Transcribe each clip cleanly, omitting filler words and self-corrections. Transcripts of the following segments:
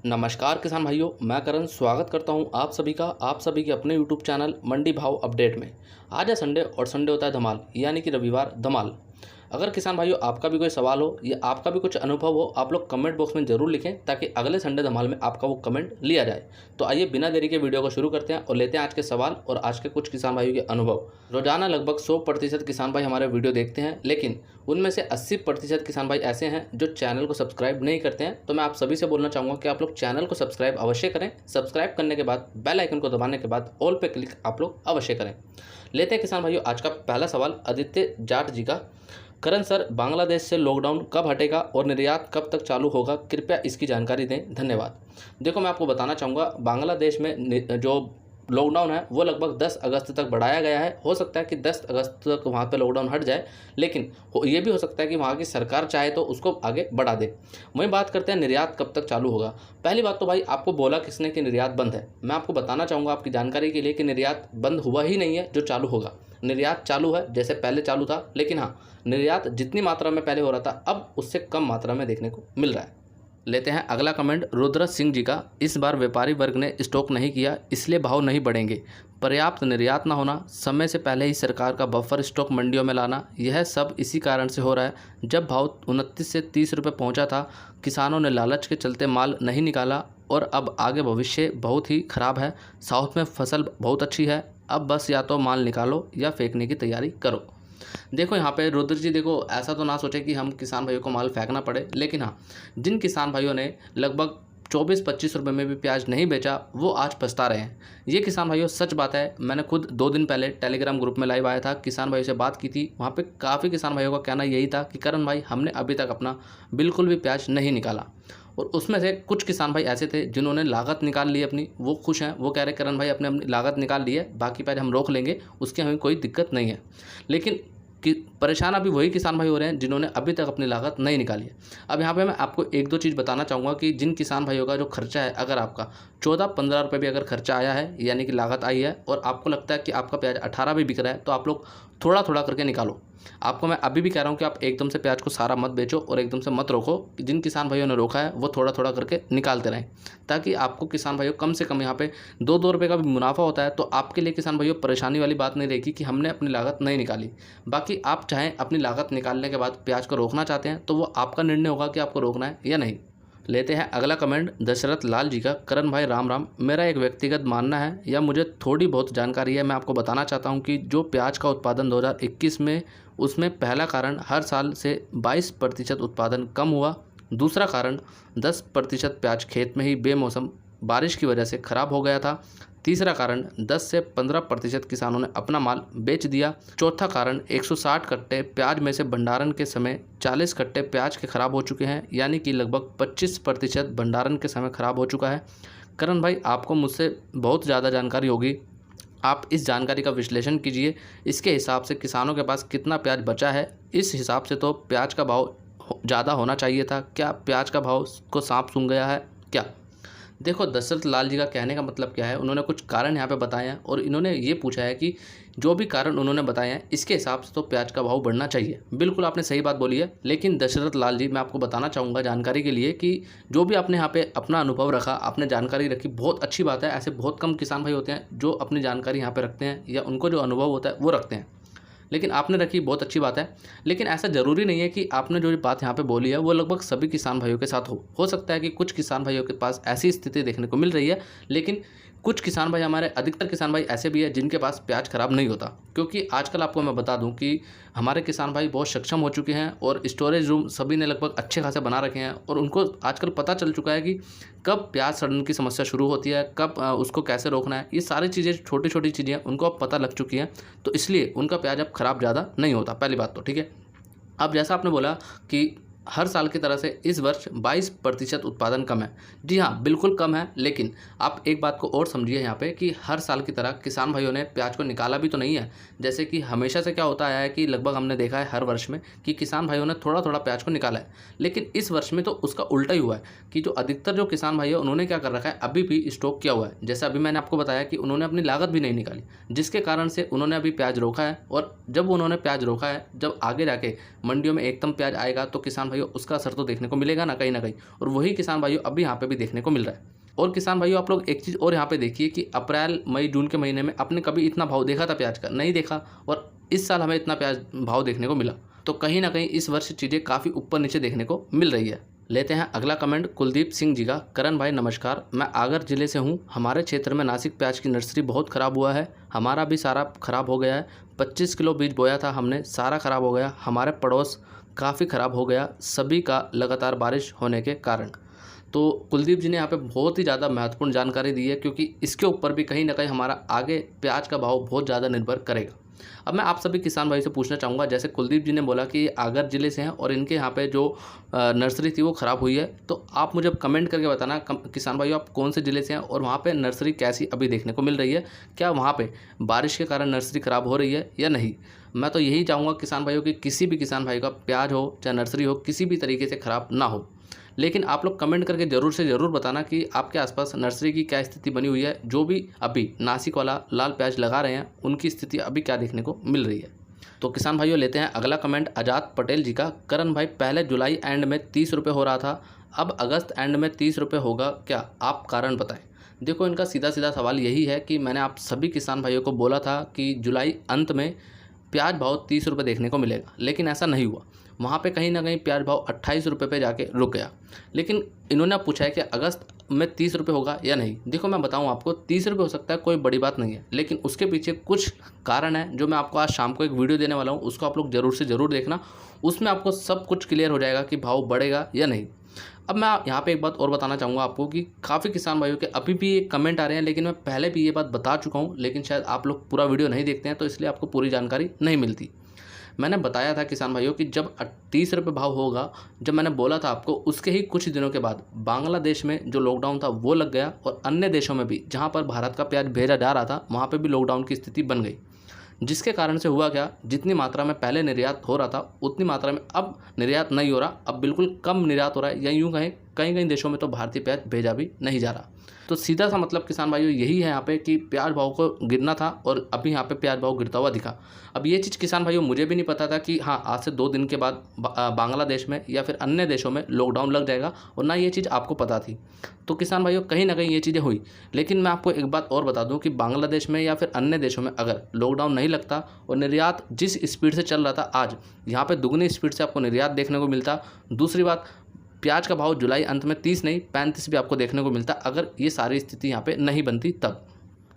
नमस्कार किसान भाइयों, मैं करण स्वागत करता हूं आप सभी का आप सभी के अपने यूट्यूब चैनल मंडी भाव अपडेट में। आज है संडे और संडे होता है धमाल, यानी कि रविवार धमाल। अगर किसान भाइयों आपका भी कोई सवाल हो या आपका भी कुछ अनुभव हो, आप लोग कमेंट बॉक्स में ज़रूर लिखें ताकि अगले संडे धमाल में आपका वो कमेंट लिया जाए। तो आइए बिना देरी के वीडियो को शुरू करते हैं और लेते हैं आज के सवाल और आज के कुछ किसान भाइयों के अनुभव। रोजाना लगभग 100% किसान भाई हमारे वीडियो देखते हैं, लेकिन उनमें से 80% किसान भाई ऐसे हैं जो चैनल को सब्सक्राइब नहीं करते हैं। तो मैं आप सभी से बोलना चाहूँगा कि आप लोग चैनल को सब्सक्राइब अवश्य करें। सब्सक्राइब करने के बाद बेल आइकन को दबाने के बाद ऑल पे क्लिक आप लोग अवश्य करें। लेते हैं किसान भाइयों आज का पहला सवाल आदित्य जाट जी का। करण सर, बांग्लादेश से लॉकडाउन कब हटेगा और निर्यात कब तक चालू होगा, कृपया इसकी जानकारी दें, धन्यवाद। देखो, मैं आपको बताना चाहूँगा बांग्लादेश में जो लॉकडाउन है वो लगभग 10 अगस्त तक बढ़ाया गया है। हो सकता है कि 10 अगस्त तक वहाँ पे लॉकडाउन हट जाए, लेकिन ये भी हो सकता है कि वहाँ की सरकार चाहे तो उसको आगे बढ़ा दे। वहीं बात करते हैं निर्यात कब तक चालू होगा। पहली बात तो भाई, आपको बोला किसने कि निर्यात बंद है? मैं आपको बताना चाहूँगा आपकी जानकारी के लिए कि निर्यात बंद हुआ ही नहीं है। जो चालू होगा, निर्यात चालू है जैसे पहले चालू था, लेकिन हाँ, निर्यात जितनी मात्रा में पहले हो रहा था अब उससे कम मात्रा में देखने को मिल रहा है। लेते हैं अगला कमेंट रुद्र सिंह जी का। इस बार व्यापारी वर्ग ने स्टॉक नहीं किया, इसलिए भाव नहीं बढ़ेंगे। पर्याप्त निर्यात न होना, समय से पहले ही सरकार का बफर स्टॉक मंडियों में लाना, यह सब इसी कारण से हो रहा है। जब भाव 29 से 30 रुपये पहुंचा था, किसानों ने लालच के चलते माल नहीं निकाला और अब आगे भविष्य बहुत ही खराब है। साउथ में फसल बहुत अच्छी है, अब बस या तो माल निकालो या फेंकने की तैयारी करो। देखो यहाँ पे रुद्र जी, देखो ऐसा तो ना सोचे कि हम किसान भाइयों को माल फेंकना पड़े, लेकिन हाँ, जिन किसान भाइयों ने लगभग 24-25 रुपये में भी प्याज नहीं बेचा वो आज पछता रहे हैं। ये किसान भाइयों सच बात है। मैंने खुद 2 दिन पहले टेलीग्राम ग्रुप में लाइव आया था, किसान भाइयों से बात की थी। वहाँ पे काफ़ी किसान भाइयों का कहना यही था कि करण भाई, हमने अभी तक अपना बिल्कुल भी प्याज नहीं निकाला। और उसमें से कुछ किसान भाई ऐसे थे जिन्होंने लागत निकाल ली अपनी, वो खुश हैं। वो कह रहे करण भाई अपने अपनी लागत निकाल ली है, बाकी प्याज हम रोक लेंगे, उसकी हमें कोई दिक्कत नहीं है। लेकिन कि परेशान अभी वही किसान भाई हो रहे हैं जिन्होंने अभी तक अपनी लागत नहीं निकाली है। अब यहाँ पे मैं आपको 1-2 चीज़ बताना चाहूँगा कि जिन किसान भाइयों का जो खर्चा है, अगर आपका 14-15 रुपये भी अगर खर्चा आया है, यानी कि लागत आई है, और आपको लगता है कि आपका प्याज 18 भी बिक रहा है, तो आप लोग थोड़ा थोड़ा करके निकालो। आपको मैं अभी भी कह रहा हूँ कि आप एकदम से प्याज को सारा मत बेचो और एकदम से मत रोको। जिन किसान भाइयों ने रोका है वो थोड़ा थोड़ा करके निकालते रहें, ताकि आपको किसान भाइयों कम से कम यहाँ पे 2-2 रुपये का भी मुनाफा होता है। तो आपके लिए किसान भाइयों परेशानी वाली बात नहीं रहेगी कि हमने अपनी लागत नहीं निकाली। बाकी आप चाहें अपनी लागत निकालने के बाद प्याज को रोकना चाहते हैं तो वो आपका निर्णय होगा कि आपको रोकना है या नहीं। लेते हैं अगला कमेंट दशरथ लाल जी का। करण भाई राम राम, मेरा एक व्यक्तिगत मानना है या मुझे थोड़ी बहुत जानकारी है, मैं आपको बताना चाहता हूं कि जो प्याज का उत्पादन 2021 में, उसमें पहला कारण हर साल से 22% उत्पादन कम हुआ। दूसरा कारण 10% प्याज खेत में ही बेमौसम बारिश की वजह से खराब हो गया था। तीसरा कारण 10 से 15% किसानों ने अपना माल बेच दिया। चौथा कारण 160 कट्टे प्याज में से भंडारण के समय 40 कट्टे प्याज के खराब हो चुके हैं, यानी कि लगभग 25% भंडारण के समय खराब हो चुका है। करण भाई, आपको मुझसे बहुत ज़्यादा जानकारी होगी, आप इस जानकारी का विश्लेषण कीजिए। इसके हिसाब से किसानों के पास कितना प्याज बचा है, इस हिसाब से तो प्याज का भाव ज़्यादा होना चाहिए था। क्या प्याज का भाव को सांप सूंघ गया है क्या? देखो, दशरथ लाल जी का कहने का मतलब क्या है, उन्होंने कुछ कारण यहाँ पे बताए हैं और इन्होंने ये पूछा है कि जो भी कारण उन्होंने बताए हैं इसके हिसाब से तो प्याज का भाव बढ़ना चाहिए। बिल्कुल आपने सही बात बोली है, लेकिन दशरथ लाल जी, मैं आपको बताना चाहूँगा जानकारी के लिए कि जो भी आपने यहाँ पे अपना अनुभव रखा, आपने जानकारी रखी, बहुत अच्छी बात है। ऐसे बहुत कम किसान भाई होते हैं जो अपनी जानकारी यहाँ पर रखते हैं या उनको जो अनुभव होता है वो रखते हैं, लेकिन आपने रखी, बहुत अच्छी बात है। लेकिन ऐसा ज़रूरी नहीं है कि आपने जो बात यहाँ पे बोली है वो लगभग सभी किसान भाइयों के साथ हो सकता है कि कुछ किसान भाइयों के पास ऐसी स्थिति देखने को मिल रही है, लेकिन कुछ किसान भाई, हमारे अधिकतर किसान भाई ऐसे भी है जिनके पास प्याज खराब नहीं होता। क्योंकि आजकल आपको मैं बता दूं कि हमारे किसान भाई बहुत सक्षम हो चुके हैं और स्टोरेज रूम सभी ने लगभग अच्छे खासे बना रखे हैं, और उनको आजकल पता चल चुका है कि कब प्याज सड़ने की समस्या शुरू होती है, कब उसको कैसे रोकना है। ये सारी चीज़ें, छोटी छोटी चीज़ें उनको अब पता लग चुकी हैं, तो इसलिए उनका प्याज अब ख़राब ज़्यादा नहीं होता। पहली बात तो ठीक है। अब जैसा आपने बोला कि हर साल की तरह से इस वर्ष 22% उत्पादन कम है। जी हाँ, बिल्कुल कम है, लेकिन आप एक बात को और समझिए यहाँ पे कि हर साल की तरह किसान भाइयों ने प्याज को निकाला भी तो नहीं है। जैसे कि हमेशा से क्या होता आया है कि लगभग हमने देखा है हर वर्ष में कि किसान भाइयों ने थोड़ा थोड़ा प्याज को निकाला है, लेकिन इस वर्ष में तो उसका उल्टा ही हुआ है कि जो अधिकतर जो किसान भाई है उन्होंने क्या कर रखा है, अभी भी स्टॉक किया हुआ है। जैसे अभी मैंने आपको बताया कि उन्होंने अपनी लागत भी नहीं निकाली, जिसके कारण से उन्होंने अभी प्याज रोका है। और जब उन्होंने प्याज रोका है, जब आगे जाके मंडियों में एकदम प्याज आएगा तो किसान भाइयों उसका असर तो देखने को मिलेगा ना कहीं, और वही किसान भाइयों अभी यहाँ पे भी देखने को मिल रहा है। और किसान भाइयों आप लोग एक चीज़ और यहाँ पे देखिए कि अप्रैल मई जून के महीने में आपने कभी इतना भाव देखा था प्याज का? नहीं देखा, और इस साल हमें इतना प्याज भाव देखने को मिला। तो कहीं ना कहीं इस वर्ष चीज़ें काफ़ी ऊपर नीचे देखने को मिल रही है। लेते हैं अगला कमेंट कुलदीप सिंह जी का। करण भाई नमस्कार, मैं आगर जिले से हूँ। हमारे क्षेत्र में नासिक प्याज की नर्सरी बहुत ख़राब हुआ है, हमारा भी सारा ख़राब हो गया है। 25 किलो बीज बोया था हमने, सारा ख़राब हो गया। हमारे पड़ोस काफ़ी ख़राब हो गया, सभी का लगातार बारिश होने के कारण। तो कुलदीप जी ने यहाँ पे बहुत ही ज़्यादा महत्वपूर्ण जानकारी दी है, क्योंकि इसके ऊपर भी कहीं ना कहीं हमारा आगे प्याज का भाव बहुत ज़्यादा निर्भर करेगा। अब मैं आप सभी किसान भाई से पूछना चाहूँगा, जैसे कुलदीप जी ने बोला कि आगर ज़िले से हैं और इनके यहाँ पे जो नर्सरी थी वो ख़राब हुई है, तो आप मुझे कमेंट करके बताना किसान भाइयों आप कौन से ज़िले से हैं और वहाँ पे नर्सरी कैसी अभी देखने को मिल रही है। क्या वहाँ पे बारिश के कारण नर्सरी ख़राब हो रही है या नहीं? मैं तो यही चाहूँगा किसान भाइयों कि किसी भी किसान भाई का प्याज हो चाहे नर्सरी हो, किसी भी तरीके से ख़राब ना हो। लेकिन आप लोग कमेंट करके ज़रूर से ज़रूर बताना कि आपके आसपास नर्सरी की क्या स्थिति बनी हुई है। जो भी अभी नासिक वाला लाल प्याज लगा रहे हैं उनकी स्थिति अभी क्या देखने को मिल रही है। तो किसान भाइयों लेते हैं अगला कमेंट आज़ाद पटेल जी का। करण भाई पहले जुलाई एंड में 30 रुपये हो रहा था, अब अगस्त एंड में 30 रुपये होगा क्या? आप कारण बताएं। देखो इनका सीधा सीधा सवाल यही है कि मैंने आप सभी किसान भाइयों को बोला था कि जुलाई अंत में प्याज भाव 30 रुपये देखने को मिलेगा, लेकिन ऐसा नहीं हुआ। वहाँ पे कहीं ना कहीं प्याज भाव 28 रुपये पे जाके रुक गया। लेकिन इन्होंने पूछा है कि अगस्त में 30 रुपये होगा या नहीं। देखो मैं बताऊँ आपको, 30 रुपये हो सकता है, कोई बड़ी बात नहीं है, लेकिन उसके पीछे कुछ कारण है जो मैं आपको आज शाम को एक वीडियो देने वाला हूँ, उसको आप लोग ज़रूर से ज़रूर देखना। उसमें आपको सब कुछ क्लियर हो जाएगा कि भाव बढ़ेगा या नहीं। अब मैं यहाँ पे एक बात और बताना चाहूँगा आपको कि काफ़ी किसान भाइयों के अभी भी ये कमेंट आ रहे हैं, लेकिन मैं पहले भी ये बात बता चुका हूँ, लेकिन शायद आप लोग पूरा वीडियो नहीं देखते हैं, तो इसलिए आपको पूरी जानकारी नहीं मिलती। मैंने बताया था किसान भाइयों कि जब 30 रुपये भाव होगा, जब मैंने बोला था आपको, उसके ही कुछ दिनों के बाद बांग्लादेश में जो लॉकडाउन था वो लग गया, और अन्य देशों में भी जहाँ पर भारत का प्याज भेजा जा रहा था वहाँ पर भी लॉकडाउन की स्थिति बन गई। जिसके कारण से हुआ क्या, जितनी मात्रा में पहले निर्यात हो रहा था उतनी मात्रा में अब निर्यात नहीं हो रहा, अब बिल्कुल कम निर्यात हो रहा है, या यूँ कहें कई कई देशों में तो भारतीय प्याज भेजा भी नहीं जा रहा। तो सीधा सा मतलब किसान भाइयों यही है यहाँ पे कि प्याज भाव को गिरना था और अभी यहाँ पे प्याज भाव गिरता हुआ दिखा। अब ये चीज़ किसान भाइयों मुझे भी नहीं पता था कि हाँ आज से 2 दिन के बाद बांग्लादेश में या फिर अन्य देशों में लॉकडाउन लग जाएगा, और ना ये चीज़ आपको पता थी। तो किसान भाइयों कहीं ना कहीं ये चीज़ें हुई। लेकिन मैं आपको एक बात और बता दूं कि बांग्लादेश में या फिर अन्य देशों में अगर लॉकडाउन नहीं लगता और निर्यात जिस स्पीड से चल रहा था आज, यहाँ पे दुगनी स्पीड से आपको निर्यात देखने को मिलता। दूसरी बात, प्याज का भाव जुलाई अंत में 30 नहीं 35 भी आपको देखने को मिलता, अगर ये सारी स्थिति यहाँ पे नहीं बनती तब।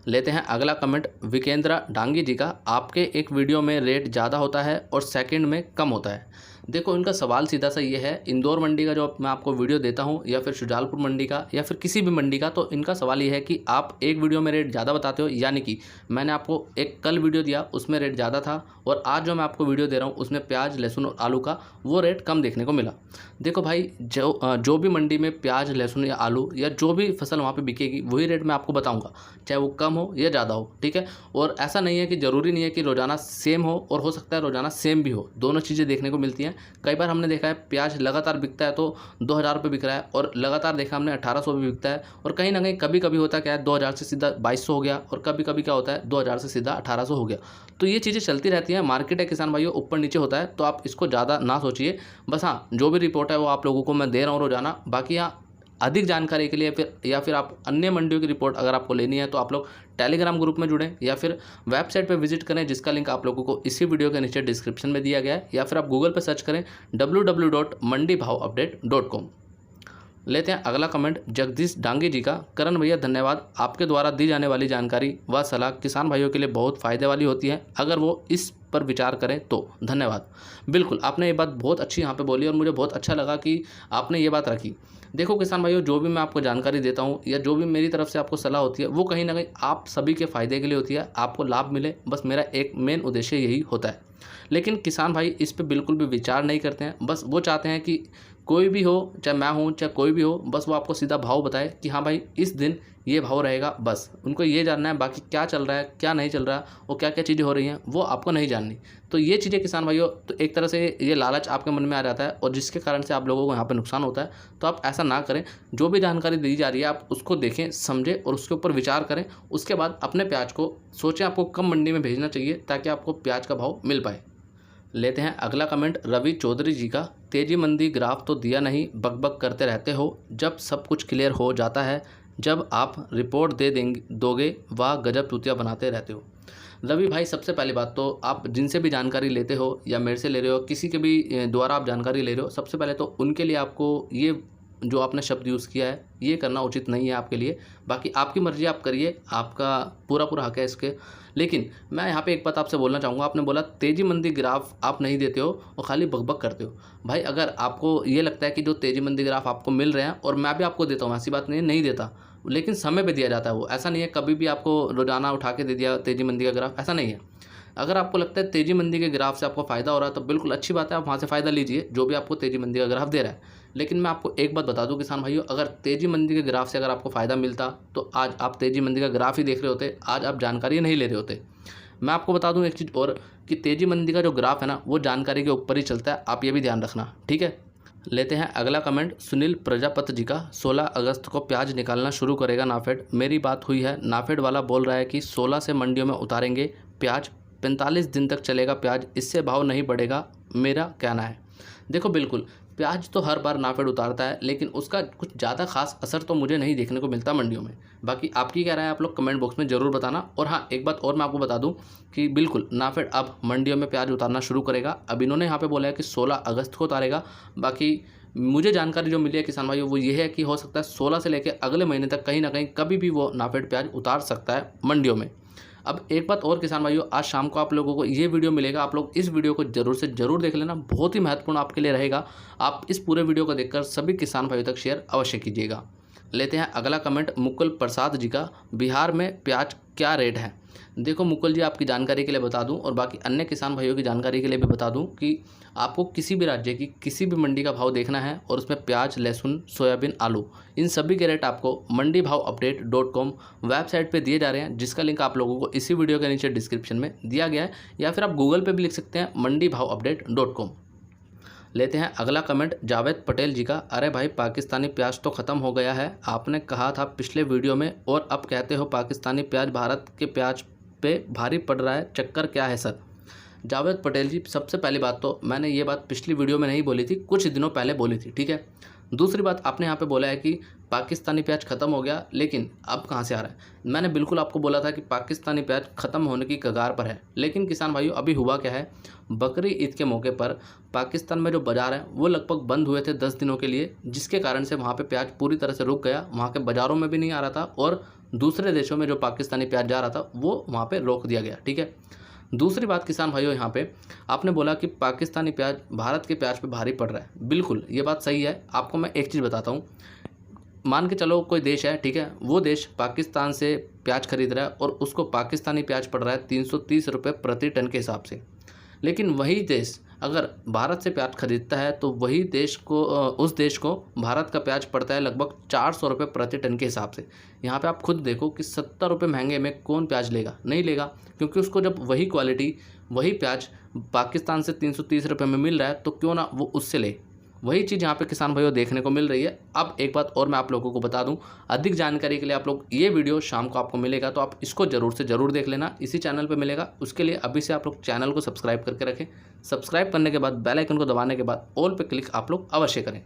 लेते हैं अगला कमेंट विकेंद्रा डांगी जी का। आपके एक वीडियो में रेट ज़्यादा होता है और सेकंड में कम होता है। देखो इनका सवाल सीधा सा ये है, इंदौर मंडी का जो मैं आपको वीडियो देता हूँ या फिर शुजालपुर मंडी का या फिर किसी भी मंडी का, तो इनका सवाल ये है कि आप एक वीडियो में रेट ज़्यादा बताते हो, यानी कि मैंने आपको एक कल वीडियो दिया उसमें रेट ज़्यादा था, और आज जो मैं आपको वीडियो दे रहा हूँ उसमें प्याज लहसुन और आलू का वो रेट कम देखने को मिला। देखो भाई जो भी मंडी में प्याज लहसुन या आलू या जो भी फसल वहाँ पर बिकेगी वही रेट मैं आपको बताऊँगा, चाहे वो कम हो या ज़्यादा हो, ठीक है। और ऐसा नहीं है कि ज़रूरी नहीं है कि रोज़ाना सेम हो, और हो सकता है रोज़ाना सेम भी हो, दोनों चीज़ें देखने को मिलती हैं। कई बार हमने देखा है प्याज लगातार बिकता है तो 2000 रुपये बिक रहा है, और लगातार देखा हमने 1800 भी बिकता है, और कहीं ना कहीं कभी कभी होता क्या है 2000 से सीधा 2200 हो गया, और कभी कभी क्या होता है 2000 से सीधा 1800 हो गया। तो ये चीज़ें चलती रहती हैं, मार्केट है किसान भाइयों, ऊपर नीचे होता है, तो आप इसको ज़्यादा ना सोचिए। बस हाँ, जो भी रिपोर्ट है वो आप लोगों को मैं दे रहा हूँ रोजाना। बाकी यहाँ अधिक जानकारी के लिए या फिर आप अन्य मंडियों की रिपोर्ट अगर आपको लेनी है तो आप लोग टेलीग्राम ग्रुप में जुड़ें या फिर वेबसाइट पे विजिट करें, जिसका लिंक आप लोगों को इसी वीडियो के नीचे डिस्क्रिप्शन में दिया गया है, या फिर आप गूगल पे सर्च करें www.mandibhavupdate.com। लेते हैं अगला कमेंट जगदीश डांगी जी का। करण भैया धन्यवाद, आपके द्वारा दी जाने वाली जानकारी व सलाह किसान भाइयों के लिए बहुत फ़ायदे वाली होती है, अगर वो इस पर विचार करें तो। धन्यवाद। बिल्कुल आपने ये बात बहुत अच्छी यहाँ पे बोली और मुझे बहुत अच्छा लगा कि आपने ये बात रखी। देखो किसान भाइयों, जो भी मैं आपको जानकारी देता हूँ या जो भी मेरी तरफ से आपको सलाह होती है वो कहीं ना कहीं आप सभी के फ़ायदे के लिए होती है, आपको लाभ मिले, बस मेरा एक मेन उद्देश्य यही होता है। लेकिन किसान भाई इस पर बिल्कुल भी विचार नहीं करते हैं, बस वो चाहते हैं कि कोई भी हो, चाहे मैं हूँ चाहे कोई भी हो, बस वो आपको सीधा भाव बताए कि हाँ भाई इस दिन ये भाव रहेगा, बस उनको ये जानना है। बाकी क्या चल रहा है क्या नहीं चल रहा है और क्या क्या चीज़ें हो रही हैं वो आपको नहीं जाननी। तो ये चीज़ें किसान भाइयों, तो एक तरह से ये लालच आपके मन में आ जाता है और जिसके कारण से आप लोगों को यहाँ पे नुकसान होता है। तो आप ऐसा ना करें, जो भी जानकारी दी जा रही है आप उसको देखें समझें और उसके ऊपर विचार करें। उसके बाद अपने प्याज को सोचें आपको कम मंडी में भेजना चाहिए ताकि आपको प्याज का भाव मिल पाए। लेते हैं अगला कमेंट रवि चौधरी जी का। तेजी मंदी ग्राफ तो दिया नहीं, बकबक करते रहते हो। जब सब कुछ क्लियर हो जाता है, जब आप रिपोर्ट दोगे, वाह गजब चूतिया बनाते रहते हो। रवि भाई, सबसे पहली बात तो आप जिनसे भी जानकारी लेते हो या मेरे से ले रहे हो, किसी के भी द्वारा आप जानकारी ले रहे हो, सबसे पहले तो उनके लिए आपको ये जो आपने शब्द यूज़ किया है ये करना उचित नहीं है आपके लिए। बाकी आपकी मर्ज़ी आप करिए, आपका पूरा हक है इसके। लेकिन मैं यहाँ पे एक बात आपसे बोलना चाहूँगा, आपने बोला तेज़ी मंदी ग्राफ आप नहीं देते हो और खाली बकबक करते हो। भाई अगर आपको ये लगता है कि जो तेज़ी मंदी ग्राफ आपको मिल रहे हैं और मैं भी आपको देता हूँ, ऐसी बात नहीं देता, लेकिन समय पे दिया जाता है वो, ऐसा नहीं है कभी भी आपको रोज़ाना उठा के दे दिया तेज़ी मंदी का ग्राफ, ऐसा नहीं है। अगर आपको लगता है तेज़ी मंदी के ग्राफ से आपको फ़ायदा हो रहा है तो बिल्कुल अच्छी बात है, आप वहाँ से फ़ायदा लीजिए जो भी आपको तेज़ी मंदी का ग्राफ दे रहा है। लेकिन मैं आपको एक बात बता दूं किसान भाइयों, अगर तेज़ी मंदी के ग्राफ से अगर आपको फ़ायदा मिलता तो आज आप तेज़ी मंदी का ग्राफ ही देख रहे होते, आज आप जानकारी नहीं ले रहे होते। मैं आपको बता दूं एक चीज़ और कि तेज़ी मंदी का जो ग्राफ है ना वो जानकारी के ऊपर ही चलता है, आप ये भी ध्यान रखना, ठीक है। लेते हैं अगला कमेंट सुनील प्रजापति जी का। 16 अगस्त को प्याज निकालना शुरू करेगा नाफेड। मेरी बात हुई है, नाफेड वाला बोल रहा है कि 16 से मंडियों में उतारेंगे प्याज, 45 दिन तक चलेगा प्याज, इससे भाव नहीं बढ़ेगा, मेरा कहना है। देखो बिल्कुल प्याज तो हर बार नाफेड उतारता है, लेकिन उसका कुछ ज़्यादा खास असर तो मुझे नहीं देखने को मिलता मंडियों में। बाकी आपकी क्या राय है आप लोग कमेंट बॉक्स में ज़रूर बताना। और हाँ, एक बात और मैं आपको बता दूं कि बिल्कुल नाफेड अब मंडियों में प्याज उतारना शुरू करेगा। अब इन्होंने यहाँ पे बोला है कि 16 अगस्त को उतारेगा। बाकी मुझे जानकारी जो मिली है किसान भाइयों वो ये है कि हो सकता है 16 से लेकर अगले महीने तक कहीं ना कहीं कभी भी वो नाफेड प्याज उतार सकता है मंडियों में। अब एक बात और किसान भाइयों, आज शाम को आप लोगों को ये वीडियो मिलेगा, आप लोग इस वीडियो को जरूर से ज़रूर देख लेना, बहुत ही महत्वपूर्ण आपके लिए रहेगा। आप इस पूरे वीडियो को देखकर सभी किसान भाइयों तक शेयर अवश्य कीजिएगा। लेते हैं अगला कमेंट मुकुल प्रसाद जी का। बिहार में प्याज क्या रेट है? देखो मुकुल जी, आपकी जानकारी के लिए बता दूं और बाकी अन्य किसान भाइयों की जानकारी के लिए भी बता दूं कि आपको किसी भी राज्य की किसी भी मंडी का भाव देखना है और उसमें प्याज, लहसुन, सोयाबीन, आलू, इन सभी के रेट आपको मंडीभावupdate.com वेबसाइट पे दिए जा रहे हैं, जिसका लिंक आप लोगों को इसी वीडियो के नीचे डिस्क्रिप्शन में दिया गया है, या फिर आप गूगल पे भी लिख सकते हैं मंडीभावupdate.com। लेते हैं अगला कमेंट जावेद पटेल जी का। अरे भाई, पाकिस्तानी प्याज तो ख़त्म हो गया है, आपने कहा था पिछले वीडियो में, और अब कहते हो पाकिस्तानी प्याज भारत के प्याज पे भारी पड़ रहा है, चक्कर क्या है सर? जावेद पटेल जी, सबसे पहली बात तो मैंने ये बात पिछली वीडियो में नहीं बोली थी, कुछ दिनों पहले बोली थी, ठीक है। दूसरी बात, आपने यहाँ पे बोला है कि पाकिस्तानी प्याज ख़त्म हो गया, लेकिन अब कहाँ से आ रहा है? मैंने बिल्कुल आपको बोला था कि पाकिस्तानी प्याज ख़त्म होने की कगार पर है। लेकिन किसान भाइयों, अभी हुआ क्या है, बकरी ईद के मौके पर पाकिस्तान में जो बाज़ार हैं वो लगभग बंद हुए थे 10 दिनों के लिए, जिसके कारण से वहाँ पे प्याज पूरी तरह से रुक गया, वहाँ के बाज़ारों में भी नहीं आ रहा था, और दूसरे देशों में जो पाकिस्तानी प्याज जा रहा था वो वहाँ पर रोक दिया गया, ठीक है। दूसरी बात किसान भाइयों, यहाँ पे आपने बोला कि पाकिस्तानी प्याज भारत के प्याज पे भारी पड़ रहा है, बिल्कुल ये बात सही है। आपको मैं एक चीज़ बताता हूँ, मान के चलो कोई देश है, ठीक है, वो देश पाकिस्तान से प्याज खरीद रहा है और उसको पाकिस्तानी प्याज पड़ रहा है 330 रुपये प्रति टन के हिसाब से। लेकिन वही देश अगर भारत से प्याज खरीदता है तो वही देश को उस देश को भारत का प्याज पड़ता है लगभग 400 रुपये प्रति टन के हिसाब से। यहाँ पे आप खुद देखो कि 70 रुपये महंगे में कौन प्याज लेगा? नहीं लेगा, क्योंकि उसको जब वही क्वालिटी वही प्याज पाकिस्तान से 330 रुपये में मिल रहा है तो क्यों ना वो उससे ले। वही चीज़ यहाँ पे किसान भाइयों देखने को मिल रही है। अब एक बात और मैं आप लोगों को बता दूं, अधिक जानकारी के लिए आप लोग ये वीडियो शाम को आपको मिलेगा तो आप इसको ज़रूर से ज़रूर देख लेना, इसी चैनल पे मिलेगा। उसके लिए अभी से आप लोग चैनल को सब्सक्राइब करके रखें। सब्सक्राइब करने के बाद बेल आइकन को दबाने के बाद ऑल पे क्लिक आप लोग अवश्य करें।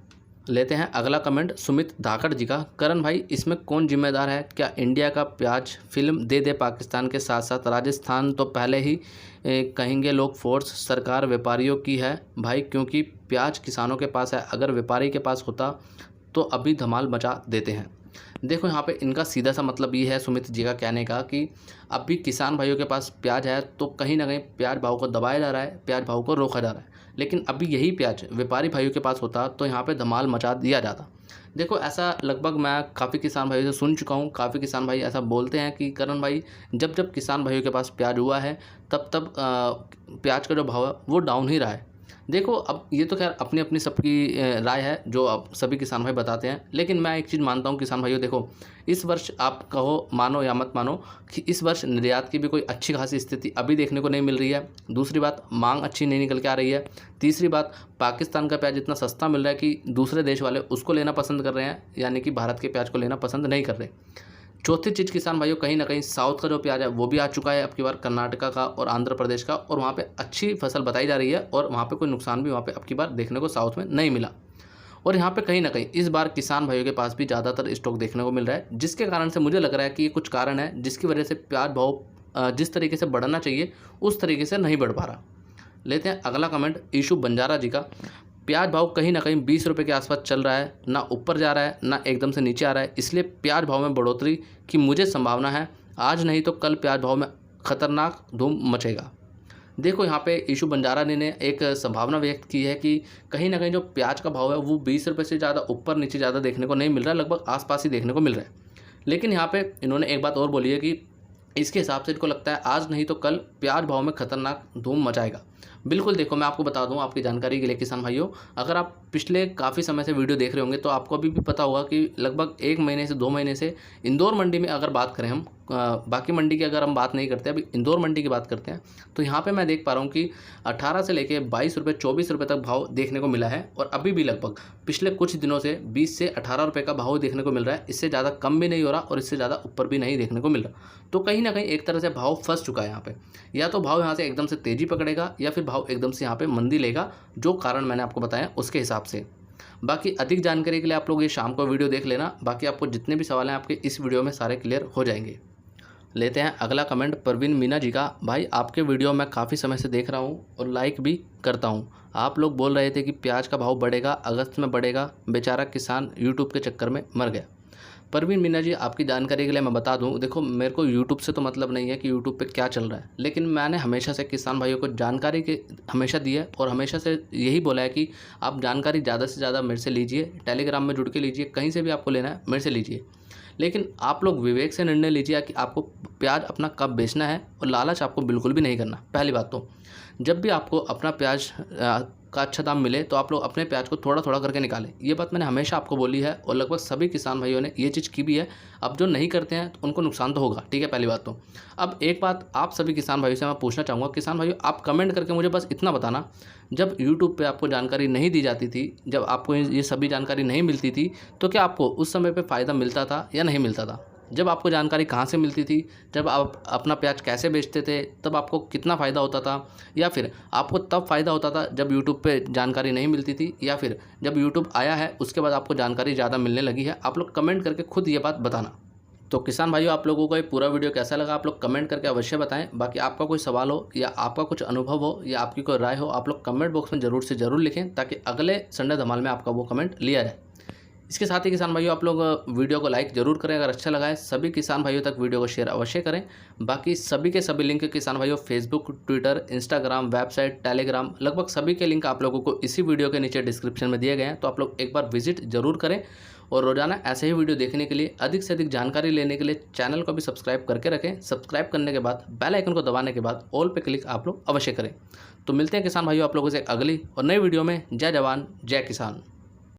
लेते हैं अगला कमेंट सुमित धाकड़ जी का। करण भाई, इसमें कौन जिम्मेदार है? क्या इंडिया का प्याज फिल्म दे दे पाकिस्तान के साथ साथ राजस्थान तो पहले ही कहेंगे लोग फोर्स सरकार व्यापारियों की है भाई, क्योंकि प्याज किसानों के पास है, अगर व्यापारी के पास होता तो अभी धमाल मचा देते हैं। देखो यहाँ पे इनका सीधा सा मतलब ये है सुमित जी का कहने का कि अभी किसान भाइयों के पास प्याज है तो कहीं ना कहीं प्याज भाव को दबाया जा रहा है, प्याज भाव को रोका जा रहा है। लेकिन अभी यही प्याज व्यापारी भाइयों के पास होता तो यहाँ पे धमाल मचा दिया जाता। देखो ऐसा लगभग मैं काफ़ी किसान भाइयों से सुन चुका हूँ, काफ़ी किसान भाई ऐसा बोलते हैं कि करण भाई जब जब किसान भाइयों के पास प्याज हुआ है तब तब प्याज का जो भाव है वो डाउन ही रहा है। देखो अब ये तो खैर अपनी अपनी सबकी राय है जो अब सभी किसान भाई बताते हैं, लेकिन मैं एक चीज़ मानता हूँ किसान भाइयों, देखो इस वर्ष आप कहो मानो या मत मानो कि इस वर्ष निर्यात की भी कोई अच्छी खासी स्थिति अभी देखने को नहीं मिल रही है। दूसरी बात, मांग अच्छी नहीं निकल के आ रही है। तीसरी बात, पाकिस्तान का प्याज इतना सस्ता मिल रहा है कि दूसरे देश वाले उसको लेना पसंद कर रहे हैं, यानी कि भारत के प्याज को लेना पसंद नहीं कर रहे। चौथी चीज़ किसान भाइयों, कहीं ना कहीं साउथ का जो प्याज है वो भी आ चुका है अब की बार, कर्नाटका का और आंध्र प्रदेश का, और वहाँ पे अच्छी फसल बताई जा रही है और वहाँ पे कोई नुकसान भी वहाँ पे अब की बार देखने को साउथ में नहीं मिला। और यहाँ पे कहीं ना कहीं इस बार किसान भाइयों के पास भी ज़्यादातर स्टॉक देखने को मिल रहा है, जिसके कारण से मुझे लग रहा है कि ये कुछ कारण है जिसकी वजह से प्याज भाव जिस तरीके से बढ़ना चाहिए उस तरीके से नहीं बढ़ पा रहा। लेते हैं अगला कमेंट ईशु बंजारा जी का। प्याज भाव कहीं ना कहीं 20 रुपये के आसपास चल रहा है, ना ऊपर जा रहा है ना एकदम से नीचे आ रहा है, इसलिए प्याज भाव में बढ़ोतरी की मुझे संभावना है। आज नहीं तो कल प्याज भाव में खतरनाक धूम मचेगा। देखो यहाँ पे ईशु बंजारा ने एक संभावना व्यक्त की है कि कहीं ना कहीं जो प्याज का भाव है वो 20 रुपये से ज़्यादा ऊपर नीचे ज़्यादा देखने को नहीं मिल रहा है, लगभग आसपास ही देखने को मिल रहा है। लेकिन यहाँ पे इन्होंने एक बात और बोली है कि इसके हिसाब से इनको लगता है आज नहीं तो कल प्याज भाव में खतरनाक धूम मचाएगा। बिल्कुल, देखो मैं आपको बता दूं आपकी जानकारी के लिए किसान भाइयों, अगर आप पिछले काफ़ी समय से वीडियो देख रहे होंगे तो आपको अभी भी पता होगा कि लगभग 1 महीने से 2 महीने से इंदौर मंडी में अगर बात करें हम, बाकी मंडी की अगर हम बात नहीं करते, अभी इंदौर मंडी की बात करते हैं, तो यहाँ पे मैं देख पा रहा हूँ कि 18 से लेके 22 रुपये 24 रुपये तक भाव देखने को मिला है, और अभी भी लगभग पिछले कुछ दिनों से 20 से 18 रुपये का भाव देखने को मिल रहा है। इससे ज़्यादा कम भी नहीं हो रहा और इससे ज़्यादा ऊपर भी नहीं देखने को मिल रहा। तो कहीं ना कहीं एक तरह से भाव फंस चुका है यहाँ पे, या तो भाव यहाँ से एकदम से तेज़ी पकड़ेगा या फिर भाव एकदम से यहाँ पे मंदी लेगा, जो कारण मैंने आपको बताया उसके हिसाब से। बाकी अधिक जानकारी के लिए आप लोग ये शाम को वीडियो देख लेना, बाकी आपको जितने भी सवाल हैं आपके इस वीडियो में सारे क्लियर हो जाएंगे। लेते हैं अगला कमेंट परवीन मीना जी का। भाई आपके वीडियो मैं काफ़ी समय से देख रहा हूँ और लाइक भी करता हूँ। आप लोग बोल रहे थे कि प्याज का भाव बढ़ेगा, अगस्त में बढ़ेगा, बेचारा किसान यूट्यूब के चक्कर में मर गया। परवीन मीना जी, आपकी जानकारी के लिए मैं बता दूं, देखो मेरे को यूट्यूब से तो मतलब नहीं है कि यूट्यूब पे क्या चल रहा है, लेकिन मैंने हमेशा से किसान भाइयों को जानकारी के हमेशा दी है और हमेशा से यही बोला है कि आप जानकारी ज़्यादा से ज़्यादा मेरे से लीजिए, टेलीग्राम में जुड़ के लीजिए, कहीं से भी आपको लेना है मेरे से लीजिए, लेकिन आप लोग विवेक से निर्णय लीजिए कि आपको प्याज अपना कब बेचना है, और लालच आपको बिल्कुल भी नहीं करना। पहली बात तो जब भी आपको अपना प्याज का अच्छा दाम मिले तो आप लोग अपने प्याज को थोड़ा थोड़ा करके निकालें। ये बात मैंने हमेशा आपको बोली है और लगभग सभी किसान भाइयों ने ये चीज़ की भी है। अब जो नहीं करते हैं तो उनको नुकसान तो होगा, ठीक है, पहली बात तो। अब एक बात आप सभी किसान भाइयों से मैं पूछना चाहूँगा, किसान भाइयों आप कमेंट करके मुझे बस इतना बताना, जब यूट्यूब पे आपको जानकारी नहीं दी जाती थी, जब आपको ये सभी जानकारी नहीं मिलती थी, तो क्या आपको उस समय पे फ़ायदा मिलता था या नहीं मिलता था? जब आपको जानकारी कहाँ से मिलती थी, जब आप अपना प्याज कैसे बेचते थे, तब आपको कितना फ़ायदा होता था? या फिर आपको तब फ़ायदा होता था जब यूट्यूब पे जानकारी नहीं मिलती थी, या फिर जब यूट्यूब आया है उसके बाद आपको जानकारी ज़्यादा मिलने लगी है? आप लोग कमेंट करके खुद ये बात बताना। तो किसान भाइयों, आप लोगों को ये पूरा वीडियो कैसा लगा आप लोग कमेंट करके अवश्य बताएं। बाकी आपका कोई सवाल हो या आपका कुछ अनुभव हो या आपकी कोई राय हो, आप लोग कमेंट बॉक्स में ज़रूर से ज़रूर लिखें, ताकि अगले संडे धमाल में आपका वो कमेंट लिया जाए। इसके साथ ही किसान भाइयों, आप लोग वीडियो को लाइक जरूर करें अगर अच्छा लगा है, सभी किसान भाइयों तक वीडियो को शेयर अवश्य करें। बाकी सभी के सभी लिंक किसान भाइयों Facebook, Twitter, Instagram, website, Telegram, लगभग सभी के लिंक आप लोगों को इसी वीडियो के नीचे डिस्क्रिप्शन में दिए गए हैं, तो आप लोग एक बार विजिट जरूर करें। और रोजाना ऐसे ही वीडियो देखने के लिए, अधिक से अधिक जानकारी लेने के लिए चैनल को भी सब्सक्राइब करके रखें। सब्सक्राइब करने के बाद बेल आइकन को दबाने के बाद ऑल पे क्लिक आप लोग अवश्य करें। तो मिलते हैं किसान भाइयों आप लोगों से अगली और नई वीडियो में। जय जवान जय किसान।